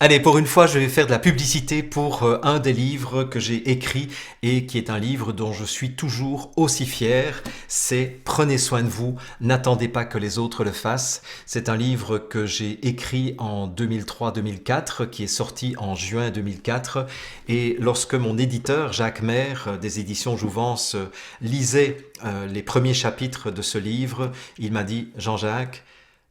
Allez, pour une fois, je vais faire de la publicité pour un des livres que j'ai écrit et qui est un livre dont je suis toujours aussi fier. C'est Prenez soin de vous, n'attendez pas que les autres le fassent. C'est un livre que j'ai écrit en 2003-2004, qui est sorti en juin 2004. Et lorsque mon éditeur, Jacques Maire, des éditions Jouvence, lisait les premiers chapitres de ce livre, il m'a dit « Jean-Jacques,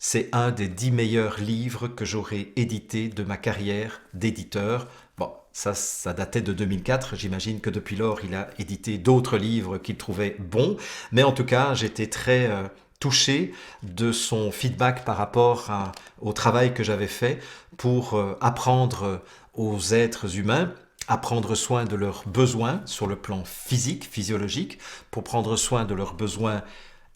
c'est un des 10 meilleurs livres que j'aurais édité de ma carrière d'éditeur. » Bon, ça datait de 2004. J'imagine que depuis lors, il a édité d'autres livres qu'il trouvait bons. Mais en tout cas, j'étais très touché de son feedback par rapport au travail que j'avais fait pour apprendre aux êtres humains à prendre soin de leurs besoins sur le plan physique, physiologique, pour prendre soin de leurs besoins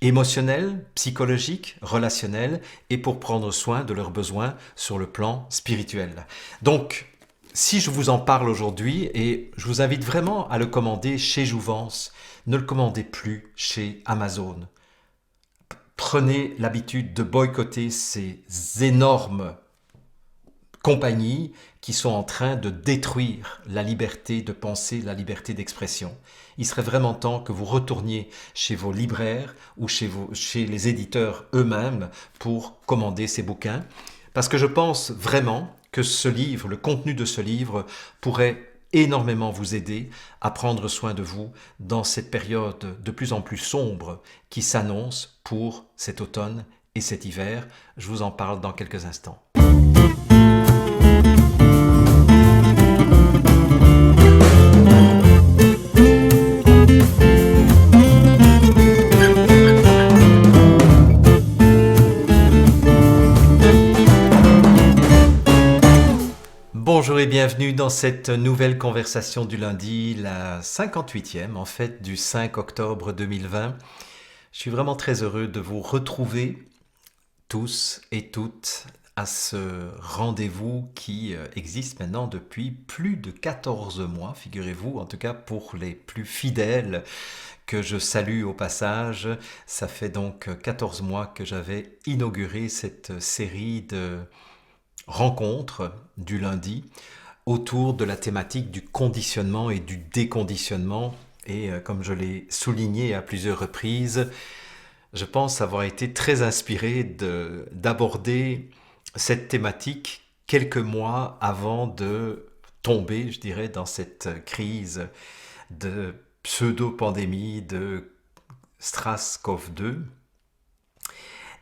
émotionnels, psychologiques, relationnels, et pour prendre soin de leurs besoins sur le plan spirituel. Donc, si je vous en parle aujourd'hui, et je vous invite vraiment à le commander chez Jouvence, ne le commandez plus chez Amazon. Prenez l'habitude de boycotter ces énormes compagnies qui sont en train de détruire la liberté de penser, la liberté d'expression. Il serait vraiment temps que vous retourniez chez vos libraires ou chez les éditeurs eux-mêmes pour commander ces bouquins. Parce que je pense vraiment que ce livre, le contenu de ce livre, pourrait énormément vous aider à prendre soin de vous dans cette période de plus en plus sombre qui s'annonce pour cet automne et cet hiver. Je vous en parle dans quelques instants. Bonjour et bienvenue dans cette nouvelle conversation du lundi, la 58e en fait du 5 octobre 2020. Je suis vraiment très heureux de vous retrouver tous et toutes à ce rendez-vous qui existe maintenant depuis plus de 14 mois, figurez-vous, en tout cas pour les plus fidèles que je salue au passage. Ça fait donc 14 mois que j'avais inauguré cette série de rencontre du lundi autour de la thématique du conditionnement et du déconditionnement. Et comme je l'ai souligné à plusieurs reprises, je pense avoir été très inspiré d'aborder cette thématique quelques mois avant de tomber, je dirais, dans cette crise de pseudo-pandémie de SARS-CoV-2.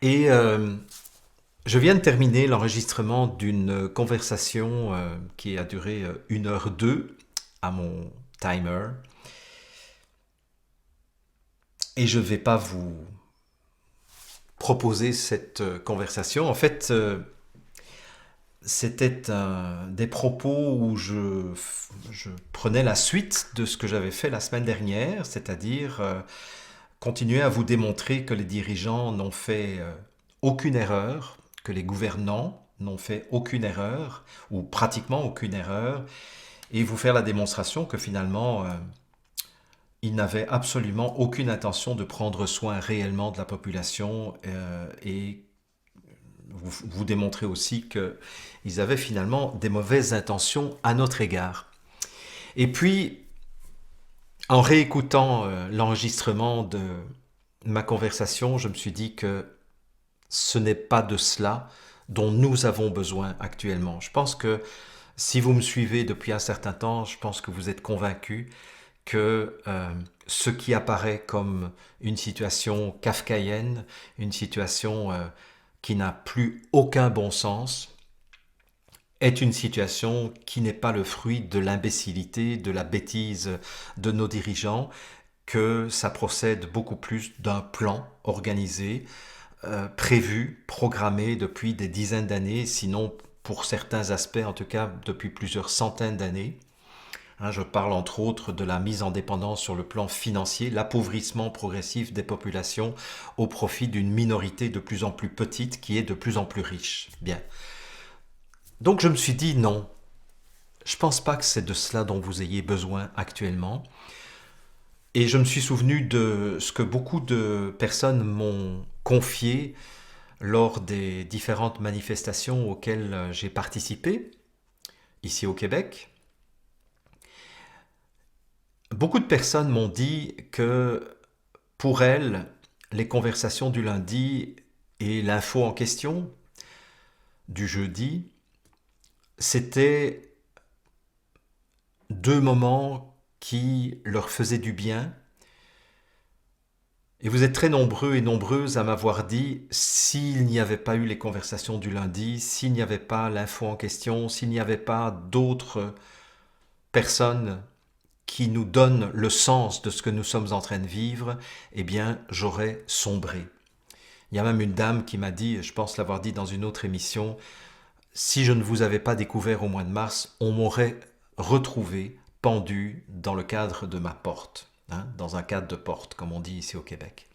Et je viens de terminer l'enregistrement d'une conversation qui a duré 1h02 à mon timer. Et je ne vais pas vous proposer cette conversation. En fait, c'était des propos où je prenais la suite de ce que j'avais fait la semaine dernière, c'est-à-dire continuer à vous démontrer que les dirigeants n'ont fait aucune erreur, que les gouvernants n'ont fait aucune erreur, ou pratiquement aucune erreur, et vous faire la démonstration que finalement, ils n'avaient absolument aucune intention de prendre soin réellement de la population, et vous démontrer aussi qu'ils avaient finalement des mauvaises intentions à notre égard. Et puis, en réécoutant l'enregistrement de ma conversation, je me suis dit que ce n'est pas de cela dont nous avons besoin actuellement. Je pense que si vous me suivez depuis un certain temps, je pense que vous êtes convaincus que ce qui apparaît comme une situation kafkaïenne, une situation qui n'a plus aucun bon sens, est une situation qui n'est pas le fruit de l'imbécilité, de la bêtise de nos dirigeants, que ça procède beaucoup plus d'un plan organisé, prévu, programmé depuis des dizaines d'années, sinon pour certains aspects, en tout cas depuis plusieurs centaines d'années. Je parle entre autres de la mise en dépendance sur le plan financier, l'appauvrissement progressif des populations au profit d'une minorité de plus en plus petite qui est de plus en plus riche. Bien. Donc je me suis dit non, je ne pense pas que c'est de cela dont vous ayez besoin actuellement. Et je me suis souvenu de ce que beaucoup de personnes m'ont confié lors des différentes manifestations auxquelles j'ai participé. ici au Québec. Beaucoup de personnes m'ont dit que pour elles, les conversations du lundi et l'info en question du jeudi, c'était deux moments qui leur faisaient du bien. Et vous êtes très nombreux et nombreuses à m'avoir dit, s'il n'y avait pas eu les conversations du lundi, s'il n'y avait pas l'info en question, s'il n'y avait pas d'autres personnes qui nous donnent le sens de ce que nous sommes en train de vivre, eh bien, j'aurais sombré. Il y a même une dame qui m'a dit, je pense l'avoir dit dans une autre émission, si je ne vous avais pas découvert au mois de mars, on m'aurait retrouvé pendu dans le cadre de ma porte, dans un cadre de porte, comme on dit ici au Québec.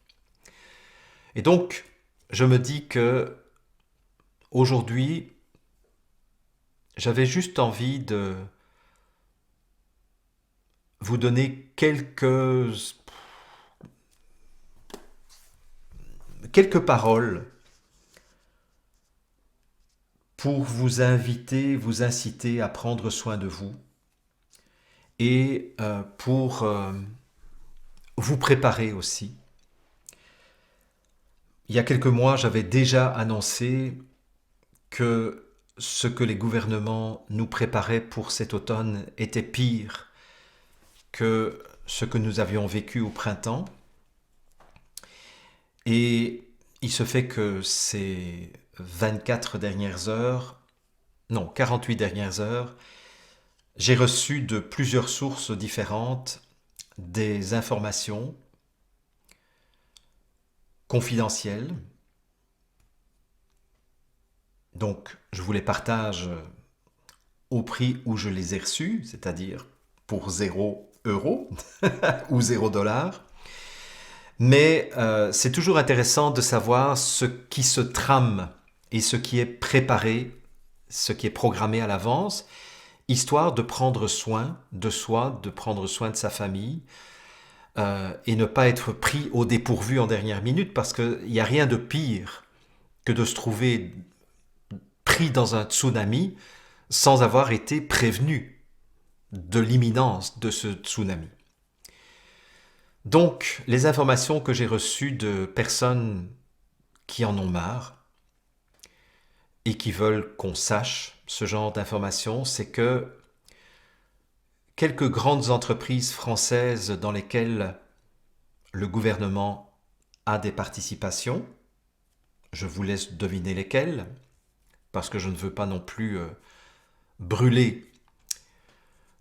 Et donc, je me dis que aujourd'hui, j'avais juste envie de vous donner quelques paroles pour vous inviter, vous inciter à prendre soin de vous et pour vous préparer aussi. Il y a quelques mois, j'avais déjà annoncé que ce que les gouvernements nous préparaient pour cet automne était pire que ce que nous avions vécu au printemps. Et il se fait que ces 24 dernières heures, non, 48 dernières heures, j'ai reçu de plusieurs sources différentes des informations confidentielles. Donc, je vous les partage au prix où je les ai reçues, c'est-à-dire pour 0 € ou 0 $. Mais c'est toujours intéressant de savoir ce qui se trame et ce qui est préparé, ce qui est programmé à l'avance, histoire de prendre soin de soi, de prendre soin de sa famille, et ne pas être pris au dépourvu en dernière minute, parce qu'il n'y a rien de pire que de se trouver pris dans un tsunami sans avoir été prévenu de l'imminence de ce tsunami. Donc, les informations que j'ai reçues de personnes qui en ont marre et qui veulent qu'on sache ce genre d'informations, c'est que quelques grandes entreprises françaises dans lesquelles le gouvernement a des participations, je vous laisse deviner lesquelles, parce que je ne veux pas non plus brûler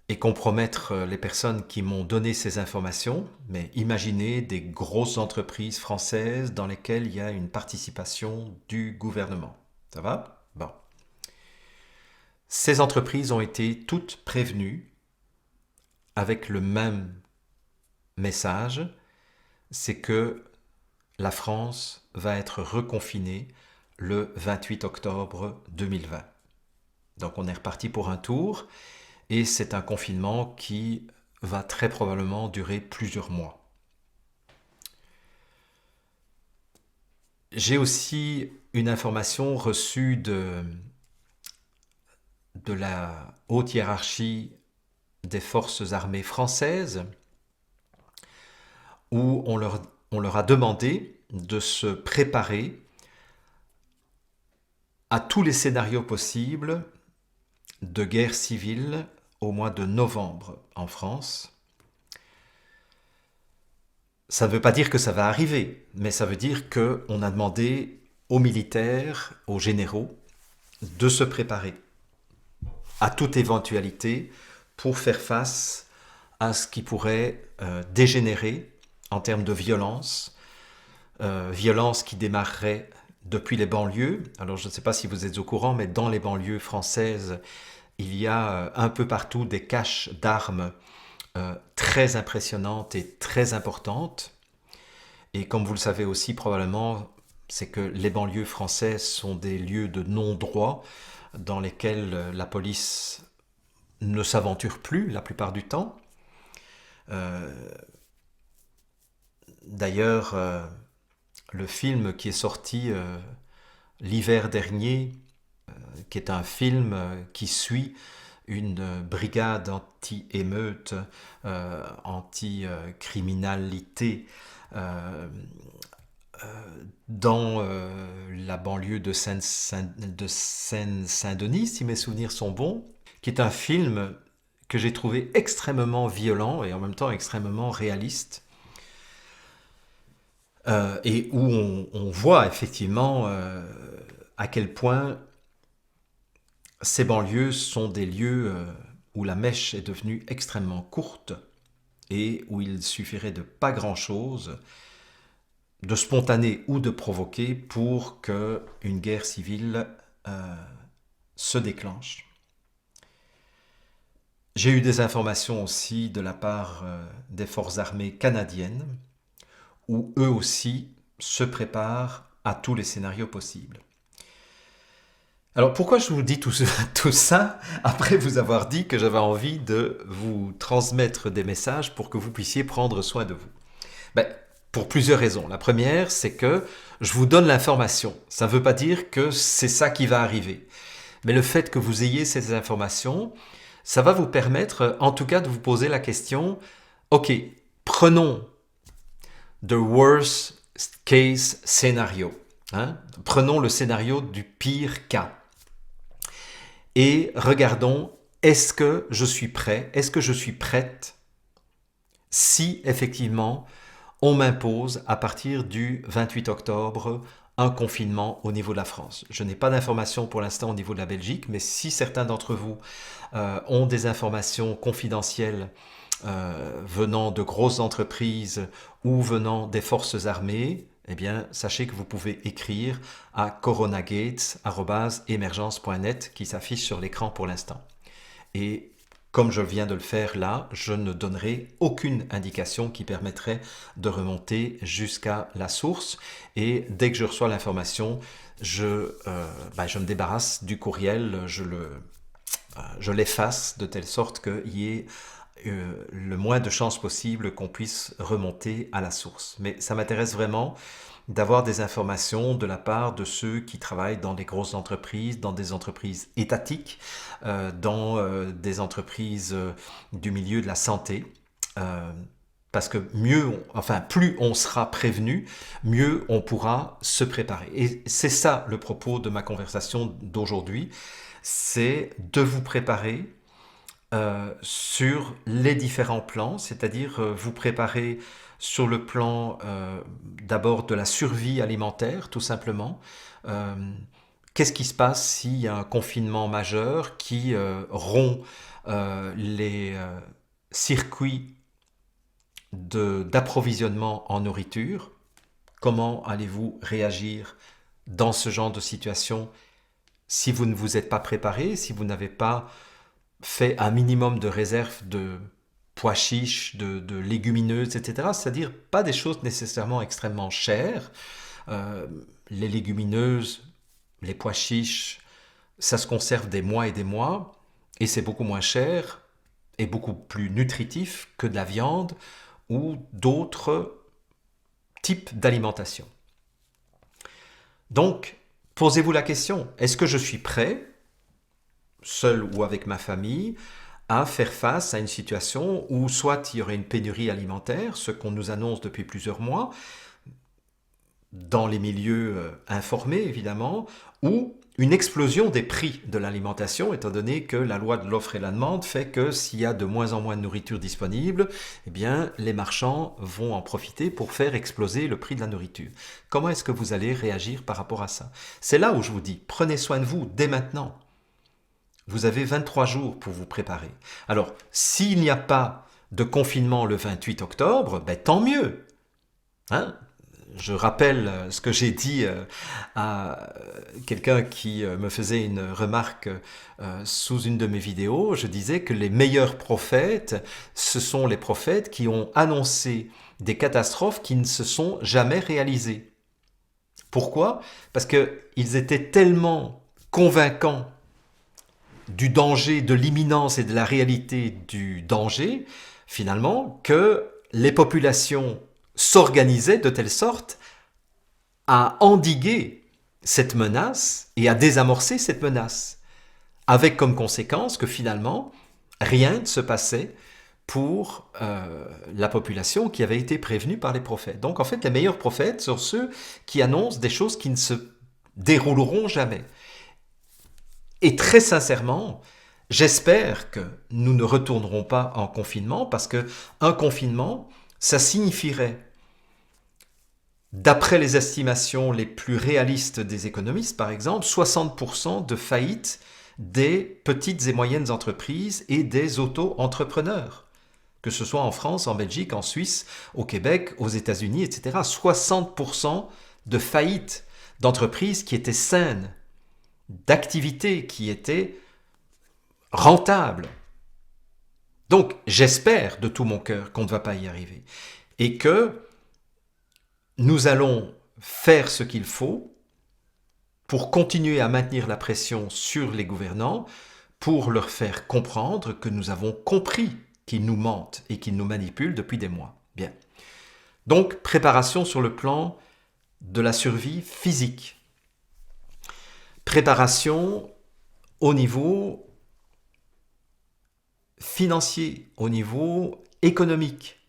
et compromettre les personnes qui m'ont donné ces informations, mais imaginez des grosses entreprises françaises dans lesquelles il y a une participation du gouvernement. Ça va? Bon. Ces entreprises ont été toutes prévenues avec le même message, c'est que la France va être reconfinée le 28 octobre 2020. Donc on est reparti pour un tour. Et c'est un confinement qui va très probablement durer plusieurs mois. J'ai aussi une information reçue de la haute hiérarchie des forces armées françaises où on leur a demandé de se préparer à tous les scénarios possibles de guerre civile au mois de novembre en France. Ça ne veut pas dire que ça va arriver, mais ça veut dire qu'on a demandé aux militaires, aux généraux, de se préparer à toute éventualité pour faire face à ce qui pourrait dégénérer en termes de violence, violence qui démarrerait depuis les banlieues. Alors je ne sais pas si vous êtes au courant, mais dans les banlieues françaises, il y a un peu partout des caches d'armes très impressionnantes et très importantes. Et comme vous le savez aussi probablement, c'est que les banlieues françaises sont des lieux de non-droit dans lesquels la police ne s'aventure plus la plupart du temps. D'ailleurs, le film qui est sorti l'hiver dernier, qui est un film qui suit une brigade anti-émeute, anti-criminalité dans la banlieue de Seine-Saint-Denis, si mes souvenirs sont bons, qui est un film que j'ai trouvé extrêmement violent et en même temps extrêmement réaliste, et où on voit effectivement à quel point ces banlieues sont des lieux où la mèche est devenue extrêmement courte et où il suffirait de pas grand-chose, de spontané ou de provoqué, pour qu'une guerre civile se déclenche. J'ai eu des informations aussi de la part des forces armées canadiennes, où eux aussi se préparent à tous les scénarios possibles. Alors pourquoi je vous dis tout ça après vous avoir dit que j'avais envie de vous transmettre des messages pour que vous puissiez prendre soin de vous? Pour plusieurs raisons. La première, c'est que je vous donne l'information. Ça ne veut pas dire que c'est ça qui va arriver. Mais le fait que vous ayez ces informations, ça va vous permettre en tout cas de vous poser la question, ok, prenons the worst case scénario. Prenons le scénario du pire cas. Et regardons, est-ce que je suis prêt, est-ce que je suis prête si effectivement on m'impose à partir du 28 octobre un confinement au niveau de la France. Je n'ai pas d'informations pour l'instant au niveau de la Belgique, mais si certains d'entre vous ont des informations confidentielles venant de grosses entreprises ou venant des forces armées, eh bien, sachez que vous pouvez écrire à coronagates@emergence.net qui s'affiche sur l'écran pour l'instant. Et comme je viens de le faire là, je ne donnerai aucune indication qui permettrait de remonter jusqu'à la source. Et dès que je reçois l'information, je me débarrasse du courriel, je l'efface de telle sorte qu'il y ait le moins de chances possible qu'on puisse remonter à la source. Mais ça m'intéresse vraiment d'avoir des informations de la part de ceux qui travaillent dans des grosses entreprises, dans des entreprises étatiques, dans des entreprises du milieu de la santé. Parce que plus on sera prévenu, mieux on pourra se préparer. Et c'est ça le propos de ma conversation d'aujourd'hui, c'est de vous préparer sur les différents plans, c'est-à-dire vous préparer sur le plan d'abord de la survie alimentaire, tout simplement. Qu'est-ce qui se passe s'il y a un confinement majeur qui rompt les circuits d'approvisionnement en nourriture? Comment allez-vous réagir dans ce genre de situation si vous ne vous êtes pas préparé, si vous n'avez pas fait un minimum de réserve de pois chiches, de légumineuses, etc. C'est-à-dire pas des choses nécessairement extrêmement chères. Les légumineuses, les pois chiches, ça se conserve des mois et des mois, et c'est beaucoup moins cher et beaucoup plus nutritif que de la viande ou d'autres types d'alimentation. Donc, posez-vous la question, est-ce que je suis prêt, seul ou avec ma famille, à faire face à une situation où soit il y aurait une pénurie alimentaire, ce qu'on nous annonce depuis plusieurs mois, dans les milieux informés évidemment, ou une explosion des prix de l'alimentation, étant donné que la loi de l'offre et la demande fait que s'il y a de moins en moins de nourriture disponible, eh bien, les marchands vont en profiter pour faire exploser le prix de la nourriture. Comment est-ce que vous allez réagir par rapport à ça? C'est là où je vous dis, prenez soin de vous dès maintenant. Vous avez 23 jours pour vous préparer. Alors, s'il n'y a pas de confinement le 28 octobre, tant mieux. Je rappelle ce que j'ai dit à quelqu'un qui me faisait une remarque sous une de mes vidéos. Je disais que les meilleurs prophètes, ce sont les prophètes qui ont annoncé des catastrophes qui ne se sont jamais réalisées. Pourquoi? Parce qu'ils étaient tellement convaincants du danger, de l'imminence et de la réalité du danger, finalement, que les populations s'organisaient de telle sorte à endiguer cette menace et à désamorcer cette menace. avec comme conséquence que finalement, rien ne se passait pour la population qui avait été prévenue par les prophètes. Donc en fait, les meilleurs prophètes sont ceux qui annoncent des choses qui ne se dérouleront jamais. Et très sincèrement, j'espère que nous ne retournerons pas en confinement, parce que un confinement, ça signifierait, d'après les estimations les plus réalistes des économistes par exemple, 60% de faillite des petites et moyennes entreprises et des auto-entrepreneurs. Que ce soit en France, en Belgique, en Suisse, au Québec, aux États-Unis, etc. 60% de faillites d'entreprises qui étaient saines, d'activités qui étaient rentables. Donc, j'espère de tout mon cœur qu'on ne va pas y arriver. Et que nous allons faire ce qu'il faut pour continuer à maintenir la pression sur les gouvernants, pour leur faire comprendre que nous avons compris qu'ils nous mentent et qu'ils nous manipulent depuis des mois. Bien. Donc, préparation sur le plan de la survie physique. Préparation au niveau financier, au niveau économique.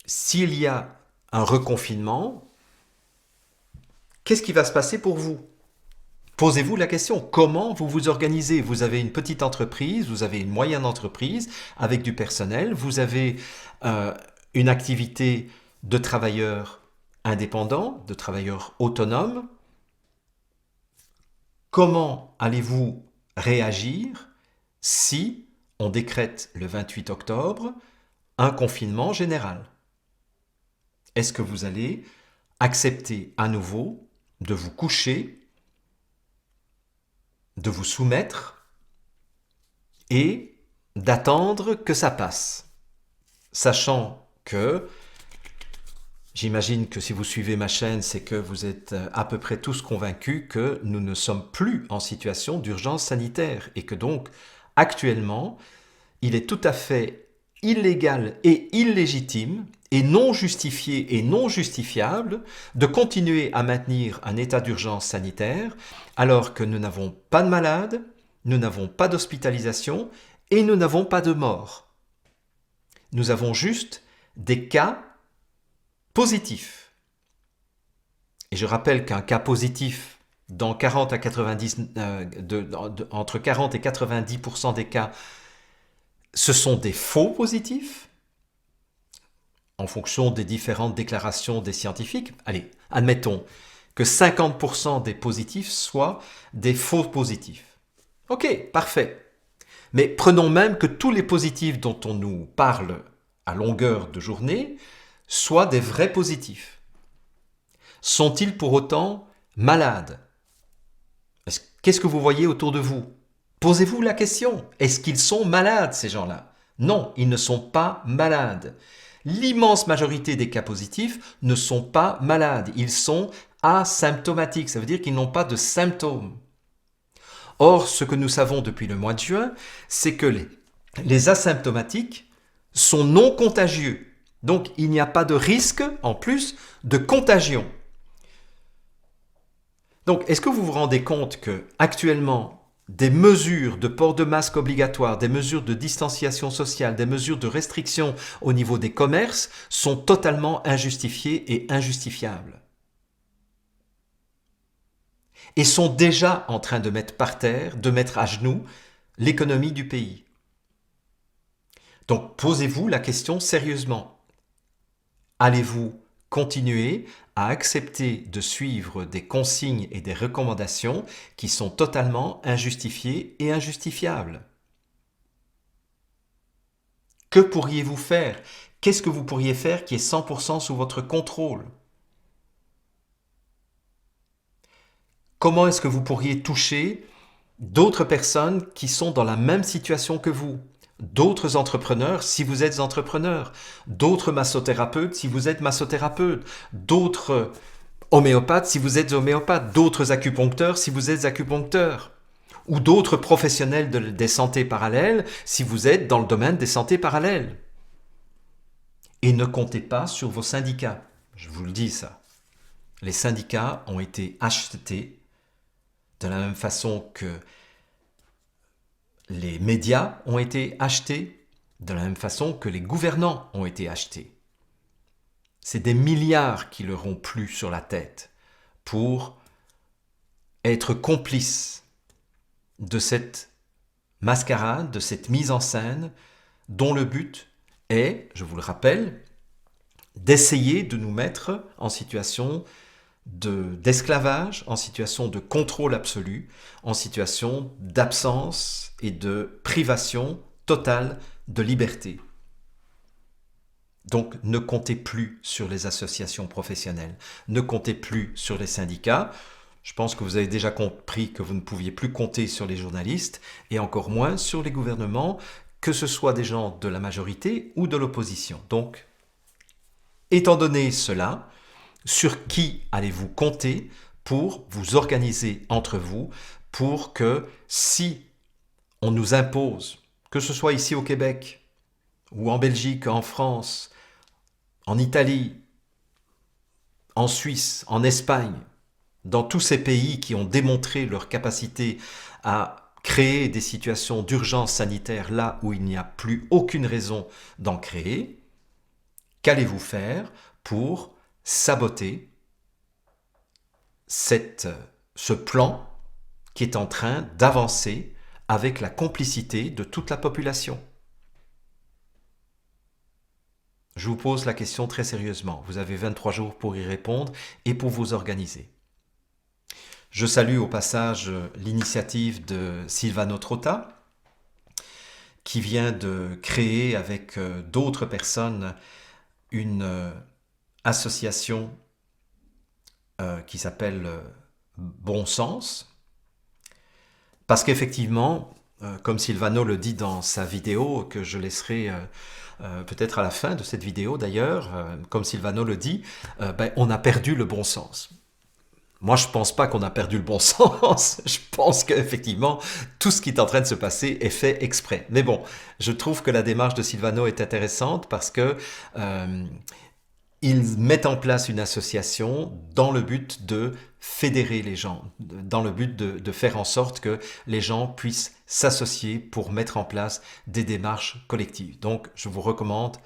S'il y a un reconfinement, qu'est-ce qui va se passer pour vous ? Posez-vous la question, comment vous vous organisez ? Vous avez une petite entreprise, vous avez une moyenne entreprise avec du personnel, vous avez une activité de travailleurs indépendants, de travailleurs autonomes. Comment allez-vous réagir si on décrète le 28 octobre un confinement général ? Est-ce que vous allez accepter à nouveau de vous coucher, de vous soumettre et d'attendre que ça passe, sachant que, j'imagine que si vous suivez ma chaîne, c'est que vous êtes à peu près tous convaincus que nous ne sommes plus en situation d'urgence sanitaire et que donc, actuellement, il est tout à fait illégal et illégitime et non justifié et non justifiable de continuer à maintenir un état d'urgence sanitaire alors que nous n'avons pas de malades, nous n'avons pas d'hospitalisation et nous n'avons pas de morts. Nous avons juste des cas positifs. Et je rappelle qu'un cas positif dans 40 à 90, entre 40 et 90% des cas, ce sont des faux positifs, en fonction des différentes déclarations des scientifiques. Allez, admettons que 50% des positifs soient des faux positifs. Ok, parfait. Mais prenons même que tous les positifs dont on nous parle à longueur de journée soient des vrais positifs. Sont-ils pour autant malades ? Qu'est-ce que vous voyez autour de vous ? Posez-vous la question. Est-ce qu'ils sont malades, ces gens-là ? Non, ils ne sont pas malades. L'immense majorité des cas positifs ne sont pas malades. Ils sont asymptomatiques. Ça veut dire qu'ils n'ont pas de symptômes. Or, ce que nous savons depuis le mois de juin, c'est que les asymptomatiques sont non contagieux. Donc, il n'y a pas de risque, en plus, de contagion. Donc, est-ce que vous vous rendez compte que actuellement, des mesures de port de masque obligatoire, des mesures de distanciation sociale, des mesures de restriction au niveau des commerces sont totalement injustifiées et injustifiables. Et sont déjà en train de mettre par terre, de mettre à genoux l'économie du pays. Donc posez-vous la question sérieusement. Allez-vous continuer à accepter de suivre des consignes et des recommandations qui sont totalement injustifiées et injustifiables? Que pourriez-vous faire? Qu'est-ce que vous pourriez faire qui est 100% sous votre contrôle? Comment est-ce que vous pourriez toucher d'autres personnes qui sont dans la même situation que vous? D'autres entrepreneurs si vous êtes entrepreneur, d'autres massothérapeutes si vous êtes massothérapeute, d'autres homéopathes si vous êtes homéopathe, d'autres acupuncteurs si vous êtes acupuncteur, ou d'autres professionnels des santé parallèles si vous êtes dans le domaine des santé parallèles. Et ne comptez pas sur vos syndicats, je vous le dis ça. Les syndicats ont été achetés de la même façon que Les médias ont été achetés de la même façon que les gouvernants ont été achetés. C'est des milliards qui leur ont plu sur la tête pour être complices de cette mascarade, de cette mise en scène, dont le but est, je vous le rappelle, d'essayer de nous mettre en situation d'esclavage, en situation de contrôle absolu, en situation d'absence et de privation totale de liberté. Donc ne comptez plus sur les associations professionnelles, ne comptez plus sur les syndicats. Je pense que vous avez déjà compris que vous ne pouviez plus compter sur les journalistes et encore moins sur les gouvernements, que ce soit des gens de la majorité ou de l'opposition. Donc, étant donné cela, sur qui allez-vous compter pour vous organiser entre vous pour que si on nous impose, que ce soit ici au Québec ou en Belgique, en France, en Italie, en Suisse, en Espagne, dans tous ces pays qui ont démontré leur capacité à créer des situations d'urgence sanitaire là où il n'y a plus aucune raison d'en créer, qu'allez-vous faire pour saboter ce plan qui est en train d'avancer avec la complicité de toute la population? Je vous pose la question très sérieusement. Vous avez 23 jours pour y répondre et pour vous organiser. Je salue au passage l'initiative de Silvano Trotta, qui vient de créer avec d'autres personnes une association qui s'appelle Bon Sens, parce qu'effectivement, comme Silvano le dit dans sa vidéo, que je laisserai peut-être à la fin de cette vidéo d'ailleurs, comme Silvano le dit, on a perdu le bon sens. Moi, je ne pense pas qu'on a perdu le bon sens. Je pense qu'effectivement, tout ce qui est en train de se passer est fait exprès. Mais bon, je trouve que la démarche de Silvano est intéressante parce que ils mettent en place une association dans le but de fédérer les gens, dans le but de faire en sorte que les gens puissent s'associer pour mettre en place des démarches collectives. Donc, je vous recommande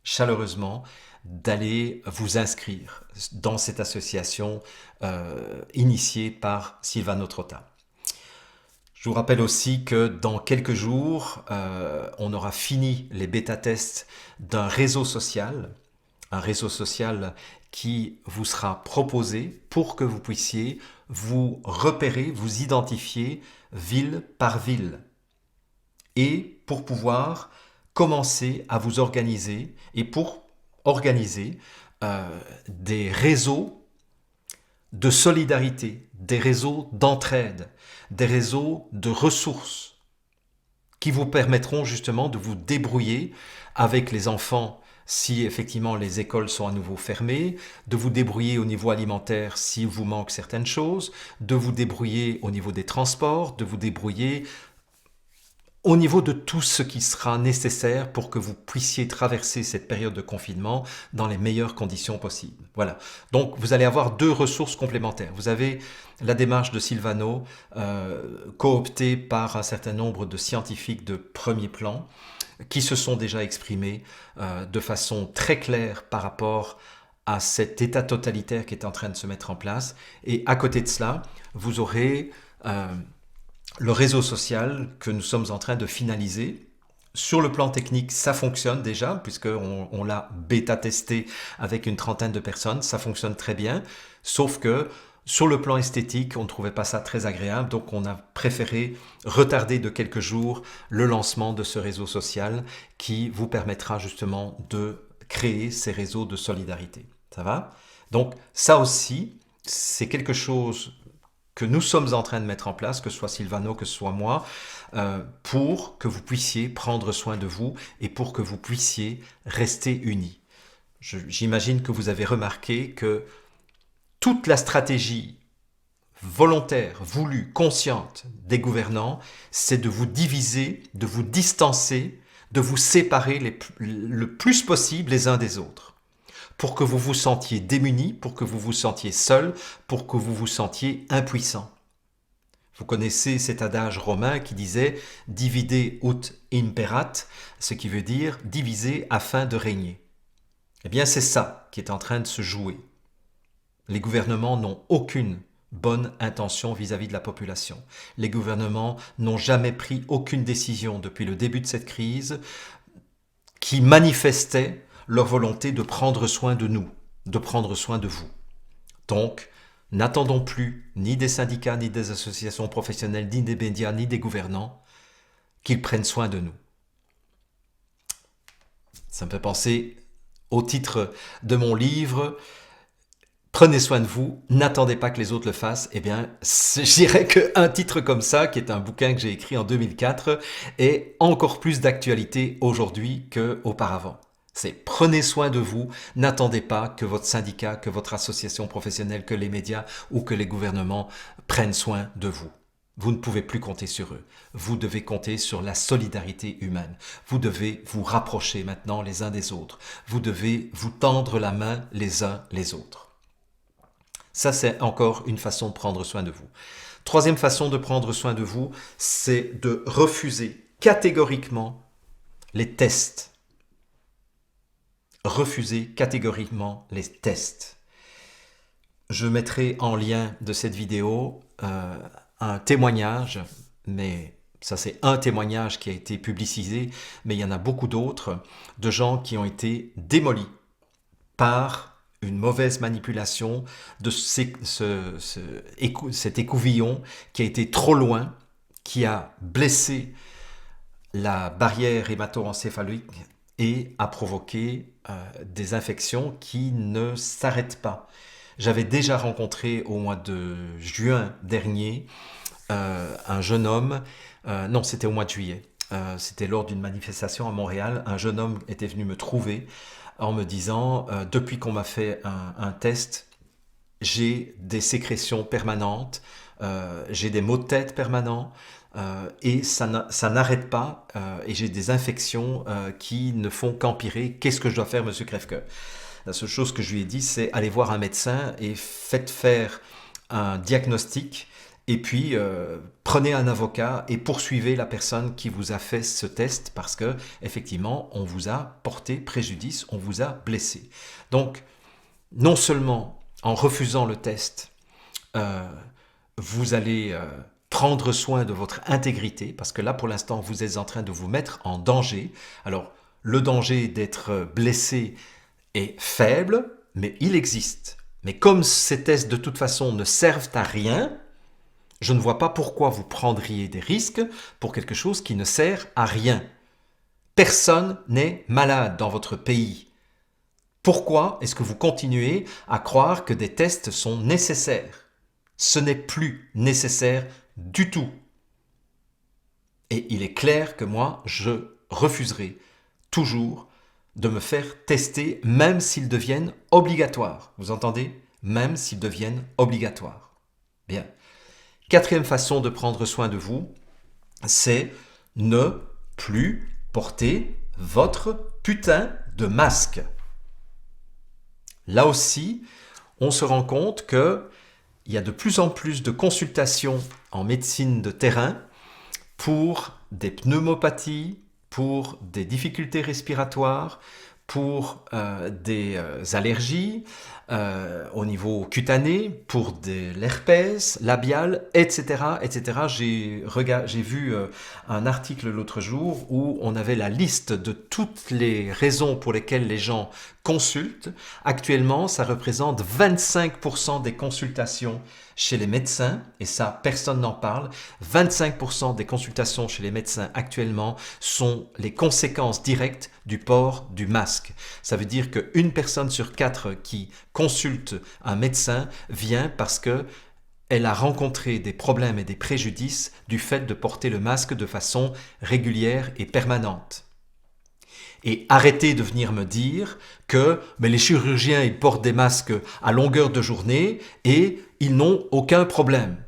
chaleureusement d'aller vous inscrire dans cette association initiée par Silvano Trotta. Je vous rappelle aussi que dans quelques jours, on aura fini les bêta-tests d'un réseau social, qui vous sera proposé pour que vous puissiez vous repérer, vous identifier ville par ville et pour pouvoir commencer à vous organiser et pour organiser des réseaux de solidarité, des réseaux d'entraide, des réseaux de ressources qui vous permettront justement de vous débrouiller avec les enfants si effectivement les écoles sont à nouveau fermées, de vous débrouiller au niveau alimentaire si vous manque certaines choses, de vous débrouiller au niveau des transports, de vous débrouiller au niveau de tout ce qui sera nécessaire pour que vous puissiez traverser cette période de confinement dans les meilleures conditions possibles. Voilà. Donc, vous allez avoir deux ressources complémentaires. Vous avez la démarche de Silvano, cooptée par un certain nombre de scientifiques de premier plan, qui se sont déjà exprimés de façon très claire par rapport à cet état totalitaire qui est en train de se mettre en place. Et à côté de cela, vous aurez le réseau social que nous sommes en train de finaliser. Sur le plan technique, ça fonctionne déjà, puisqu'on l'a bêta-testé avec une trentaine de personnes, ça fonctionne très bien, sauf que sur le plan esthétique, on ne trouvait pas ça très agréable, donc on a préféré retarder de quelques jours le lancement de ce réseau social qui vous permettra justement de créer ces réseaux de solidarité. Ça va? Donc ça aussi, c'est quelque chose que nous sommes en train de mettre en place, que ce soit Silvano, que ce soit moi, pour que vous puissiez prendre soin de vous et pour que vous puissiez rester unis. J'imagine que vous avez remarqué que toute la stratégie volontaire, voulue, consciente des gouvernants, c'est de vous diviser, de vous distancer, de vous séparer le plus possible les uns des autres, pour que vous vous sentiez démunis, pour que vous vous sentiez seuls, pour que vous vous sentiez impuissants. Vous connaissez cet adage romain qui disait « divide ut imperat », ce qui veut dire « diviser afin de régner ». Eh bien, c'est ça qui est en train de se jouer. Les gouvernements n'ont aucune bonne intention vis-à-vis de la population. Les gouvernements n'ont jamais pris aucune décision depuis le début de cette crise qui manifestait leur volonté de prendre soin de nous, de prendre soin de vous. Donc, n'attendons plus ni des syndicats, ni des associations professionnelles, ni des médias, ni des gouvernants qu'ils prennent soin de nous. Ça me fait penser au titre de mon livre « Prenez soin de vous, n'attendez pas que les autres le fassent ». Eh bien, je dirais qu'un titre comme ça, qui est un bouquin que j'ai écrit en 2004, est encore plus d'actualité aujourd'hui qu'auparavant. C'est « Prenez soin de vous, n'attendez pas que votre syndicat, que votre association professionnelle, que les médias ou que les gouvernements prennent soin de vous ». Vous ne pouvez plus compter sur eux. Vous devez compter sur la solidarité humaine. Vous devez vous rapprocher maintenant les uns des autres. Vous devez vous tendre la main les uns les autres. Ça, c'est encore une façon de prendre soin de vous. Troisième façon de prendre soin de vous, c'est de refuser catégoriquement les tests. Refuser catégoriquement les tests. Je mettrai en lien de cette vidéo un témoignage, mais ça c'est un témoignage qui a été publicisé, mais il y en a beaucoup d'autres, de gens qui ont été démolis par une mauvaise manipulation de cet écouvillon qui a été trop loin, qui a blessé la barrière hémato-encéphalique et a provoqué des infections qui ne s'arrêtent pas. J'avais déjà rencontré au mois de juin dernier un jeune homme, non c'était au mois de juillet, c'était lors d'une manifestation à Montréal, un jeune homme était venu me trouver en me disant « Depuis qu'on m'a fait un test, j'ai des sécrétions permanentes, j'ai des maux de tête permanents, et ça n'arrête pas, et j'ai des infections qui ne font qu'empirer. Qu'est-ce que je dois faire, monsieur Crèvecoeur ?» La seule chose que je lui ai dit, c'est allez voir un médecin et faites faire un diagnostic et puis prenez un avocat et poursuivez la personne qui vous a fait ce test parce que effectivement, on vous a porté préjudice, on vous a blessé. Donc, non seulement en refusant le test, vous allez prendre soin de votre intégrité parce que là, pour l'instant, vous êtes en train de vous mettre en danger. Alors, le danger d'être blessé est faible, mais il existe. Mais comme ces tests de toute façon ne servent à rien, je ne vois pas pourquoi vous prendriez des risques pour quelque chose qui ne sert à rien. Personne n'est malade dans votre pays. Pourquoi est-ce que vous continuez à croire que des tests sont nécessaires? Ce n'est plus nécessaire du tout. Et il est clair que moi, je refuserai toujours de me faire tester, même s'ils deviennent obligatoires. Vous entendez? Même s'ils deviennent obligatoires. Bien. Quatrième façon de prendre soin de vous, c'est ne plus porter votre putain de masque. Là aussi, on se rend compte qu'il y a de plus en plus de consultations en médecine de terrain pour des pneumopathies, pour des difficultés respiratoires, pour des allergies au niveau cutané, pour de l'herpès labial, etc. etc. J'ai vu un article l'autre jour où on avait la liste de toutes les raisons pour lesquelles les gens consultent. Actuellement, ça représente 25% des consultations chez les médecins, et ça, personne n'en parle. 25% des consultations chez les médecins actuellement sont les conséquences directes du port du masque. Ça veut dire qu'une personne sur 4 qui consulte un médecin vient parce que elle a rencontré des problèmes et des préjudices du fait de porter le masque de façon régulière et permanente. Et arrêtez de venir me dire que mais les chirurgiens ils portent des masques à longueur de journée et ils n'ont aucun problème.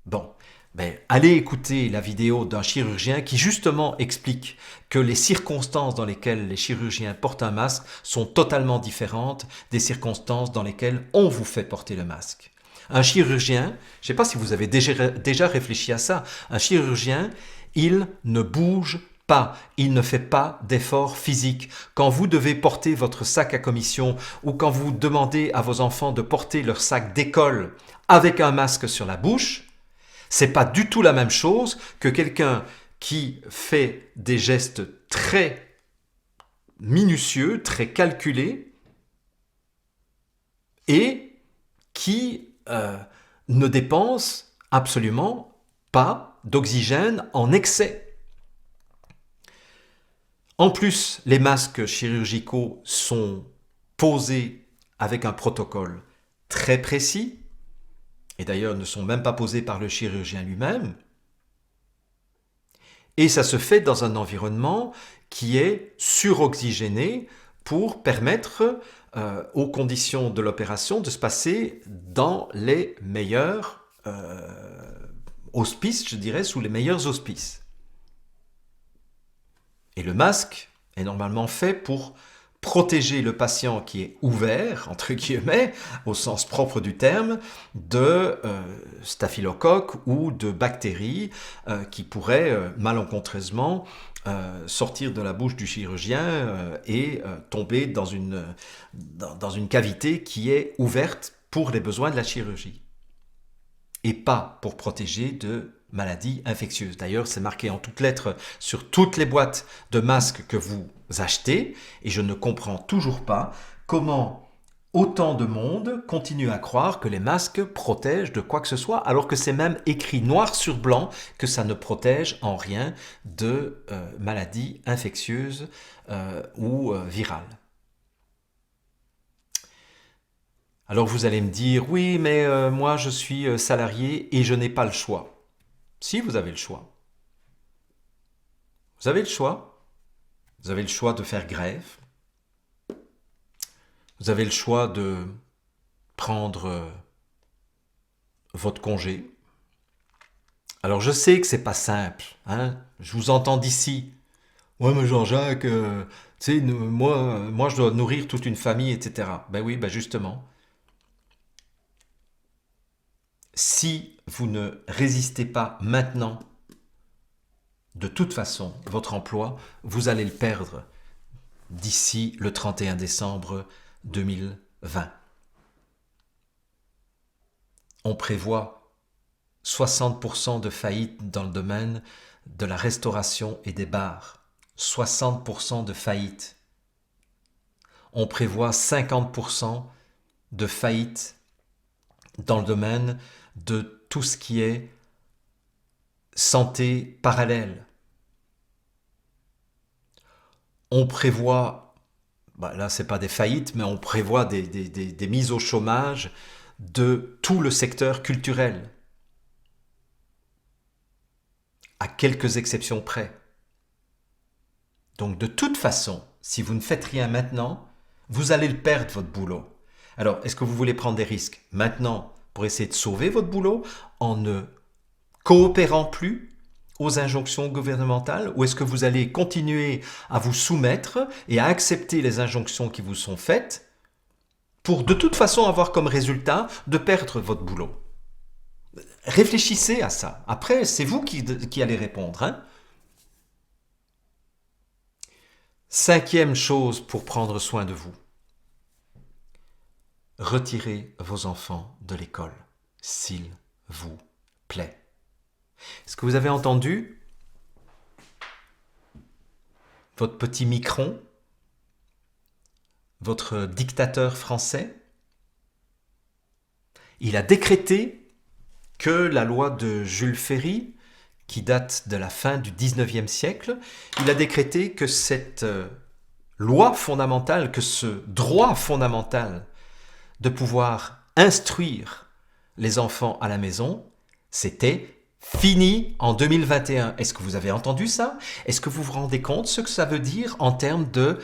Bon, ben, allez écouter la vidéo d'un chirurgien qui justement explique que les circonstances dans lesquelles les chirurgiens portent un masque sont totalement différentes des circonstances dans lesquelles on vous fait porter le masque. Un chirurgien, je ne sais pas si vous avez déjà réfléchi à ça, un chirurgien, il ne bouge pas, il ne fait pas d'effort physique. Quand vous devez porter votre sac à commission ou quand vous demandez à vos enfants de porter leur sac d'école avec un masque sur la bouche, c'est pas du tout la même chose que quelqu'un qui fait des gestes très minutieux, très calculés et qui ne dépense absolument pas d'oxygène en excès. En plus, les masques chirurgicaux sont posés avec un protocole très précis, et d'ailleurs ne sont même pas posés par le chirurgien lui-même, et ça se fait dans un environnement qui est suroxygéné pour permettre aux conditions de l'opération de se passer dans les meilleurs auspices, je dirais, sous les meilleurs auspices. Et le masque est normalement fait pour protéger le patient qui est ouvert, entre guillemets, au sens propre du terme, de staphylocoques ou de bactéries qui pourraient malencontreusement sortir de la bouche du chirurgien et tomber dans une cavité qui est ouverte pour les besoins de la chirurgie. Et pas pour protéger de maladies infectieuses. D'ailleurs, c'est marqué en toutes lettres sur toutes les boîtes de masques que vous achetez, et je ne comprends toujours pas comment autant de monde continue à croire que les masques protègent de quoi que ce soit, alors que c'est même écrit noir sur blanc que ça ne protège en rien de maladies infectieuses ou virales. Alors vous allez me dire, oui, mais moi je suis salarié et je n'ai pas le choix. Si, vous avez le choix. Vous avez le choix. Vous avez le choix de faire grève. Vous avez le choix de prendre votre congé. Alors je sais que c'est pas simple, hein. Je vous entends d'ici. Ouais, mais Jean-Jacques, tu sais, moi je dois nourrir toute une famille, etc. Ben oui, ben justement. Si vous ne résistez pas maintenant, de toute façon, votre emploi, vous allez le perdre d'ici le 31 décembre 2020. On prévoit 60% de faillites dans le domaine de la restauration et des bars. 60% de faillites. On prévoit 50% de faillites dans le domaine de tout ce qui est santé parallèle. On prévoit, là c'est pas des faillites, mais on prévoit des mises au chômage de tout le secteur culturel, à quelques exceptions près. Donc de toute façon, si vous ne faites rien maintenant, vous allez le perdre votre boulot. Alors, est-ce que vous voulez prendre des risques maintenant pour essayer de sauver votre boulot en ne coopérant plus aux injonctions gouvernementales, ou est-ce que vous allez continuer à vous soumettre et à accepter les injonctions qui vous sont faites pour de toute façon avoir comme résultat de perdre votre boulot? Réfléchissez à ça. Après, c'est vous qui allez répondre, hein? Cinquième chose pour prendre soin de vous. Retirez vos enfants de l'école, s'il vous plaît. Est-ce que vous avez entendu votre petit Micron, votre dictateur français? Il a décrété que la loi de Jules Ferry, qui date de la fin du 19e siècle, il a décrété que cette loi fondamentale, que ce droit fondamental de pouvoir instruire les enfants à la maison, c'était fini en 2021. Est-ce que vous avez entendu ça? Est-ce que vous vous rendez compte ce que ça veut dire en termes de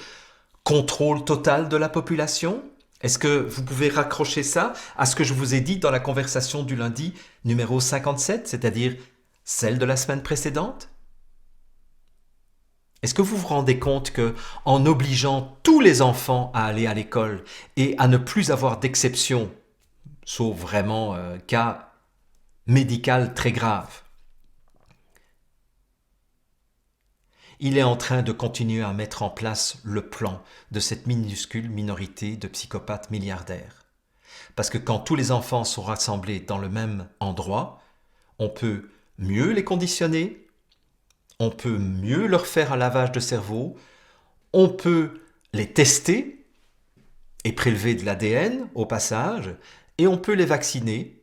contrôle total de la population? Est-ce que vous pouvez raccrocher ça à ce que je vous ai dit dans la conversation du lundi numéro 57, c'est-à-dire celle de la semaine précédente? Est-ce que vous vous rendez compte que, en obligeant tous les enfants à aller à l'école et à ne plus avoir d'exception sauf vraiment cas médical très grave. Il est en train de continuer à mettre en place le plan de cette minuscule minorité de psychopathes milliardaires. Parce que quand tous les enfants sont rassemblés dans le même endroit, on peut mieux les conditionner, on peut mieux leur faire un lavage de cerveau, on peut les tester et prélever de l'ADN au passage, et on peut les vacciner,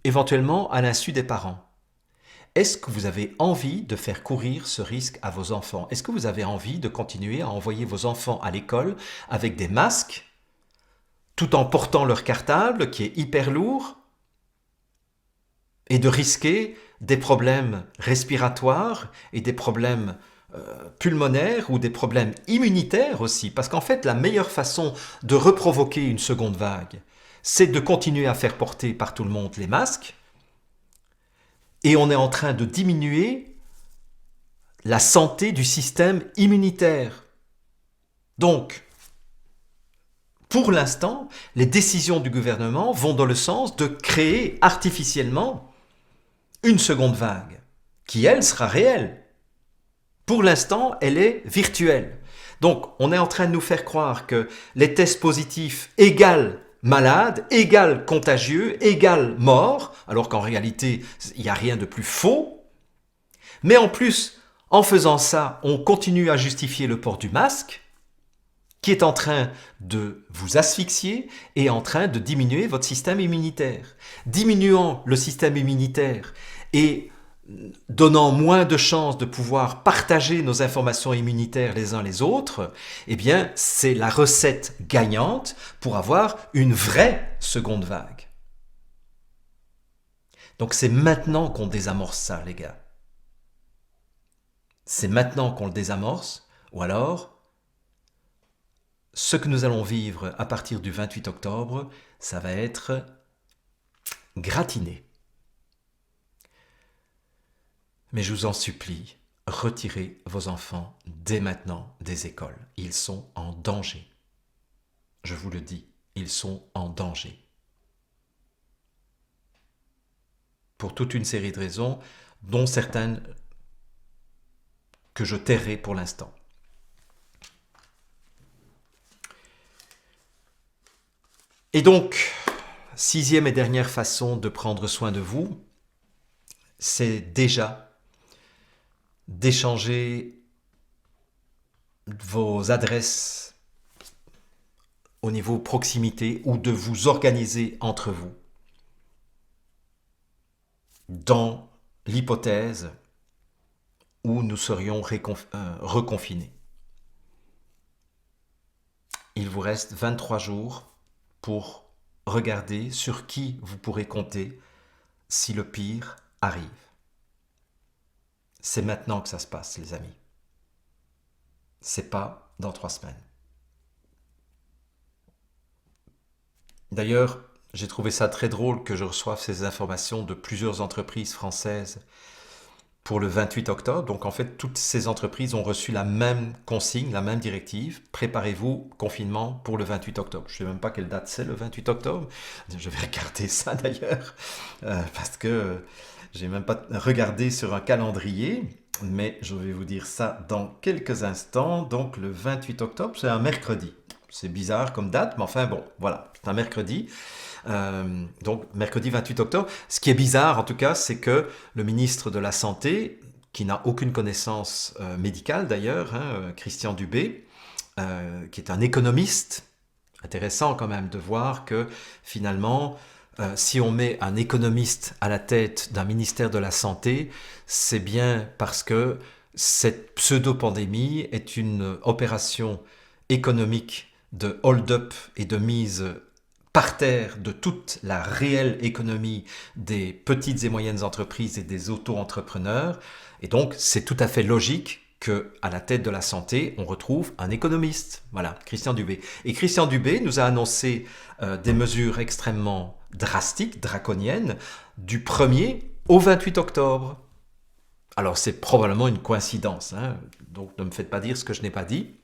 éventuellement à l'insu des parents. Est-ce que vous avez envie de faire courir ce risque à vos enfants? Est-ce que vous avez envie de continuer à envoyer vos enfants à l'école avec des masques, tout en portant leur cartable qui est hyper lourd, et de risquer des problèmes respiratoires et des problèmes pulmonaires ou des problèmes immunitaires aussi? Parce qu'en fait, la meilleure façon de reprovoquer une seconde vague, c'est de continuer à faire porter par tout le monde les masques, et on est en train de diminuer la santé du système immunitaire. Donc, pour l'instant, les décisions du gouvernement vont dans le sens de créer artificiellement une seconde vague, qui elle sera réelle. Pour l'instant, elle est virtuelle. Donc, on est en train de nous faire croire que les tests positifs égale malade, égale contagieux, égale mort, alors qu'en réalité, il n'y a rien de plus faux. Mais en plus, en faisant ça, on continue à justifier le port du masque, qui est en train de vous asphyxier et en train de diminuer votre système immunitaire. Diminuant le système immunitaire et donnant moins de chances de pouvoir partager nos informations immunitaires les uns les autres, eh bien, c'est la recette gagnante pour avoir une vraie seconde vague. Donc c'est maintenant qu'on désamorce ça, les gars. C'est maintenant qu'on le désamorce, ou alors, ce que nous allons vivre à partir du 28 octobre, ça va être gratiné. Mais je vous en supplie, retirez vos enfants dès maintenant des écoles. Ils sont en danger. Je vous le dis, ils sont en danger. Pour toute une série de raisons, dont certaines que je tairai pour l'instant. Et donc, sixième et dernière façon de prendre soin de vous, c'est déjà d'échanger vos adresses au niveau proximité ou de vous organiser entre vous dans l'hypothèse où nous serions reconfinés. Il vous reste 23 jours pour regarder sur qui vous pourrez compter si le pire arrive. C'est maintenant que ça se passe, les amis. C'est pas dans 3 semaines. D'ailleurs, j'ai trouvé ça très drôle que je reçoive ces informations de plusieurs entreprises françaises pour le 28 octobre. Donc en fait, toutes ces entreprises ont reçu la même consigne, la même directive. Préparez-vous, confinement pour le 28 octobre. Je ne sais même pas quelle date c'est le 28 octobre. Je vais regarder ça d'ailleurs, parce que j'ai même pas regardé sur un calendrier. Mais je vais vous dire ça dans quelques instants. Donc le 28 octobre, c'est un mercredi. C'est bizarre comme date, mais enfin bon, voilà, c'est un mercredi. Donc mercredi 28 octobre. Ce qui est bizarre en tout cas, c'est que le ministre de la Santé, qui n'a aucune connaissance médicale d'ailleurs, Christian Dubé, qui est un économiste, intéressant quand même de voir que finalement, si on met un économiste à la tête d'un ministère de la Santé, c'est bien parce que cette pseudo-pandémie est une opération économique de hold-up et de mise par terre de toute la réelle économie des petites et moyennes entreprises et des auto-entrepreneurs. Et donc, c'est tout à fait logique qu'à la tête de la santé, on retrouve un économiste. Voilà, Christian Dubé. Et Christian Dubé nous a annoncé des mesures extrêmement drastiques, draconiennes, du 1er au 28 octobre. Alors, c'est probablement une coïncidence, donc ne me faites pas dire ce que je n'ai pas dit.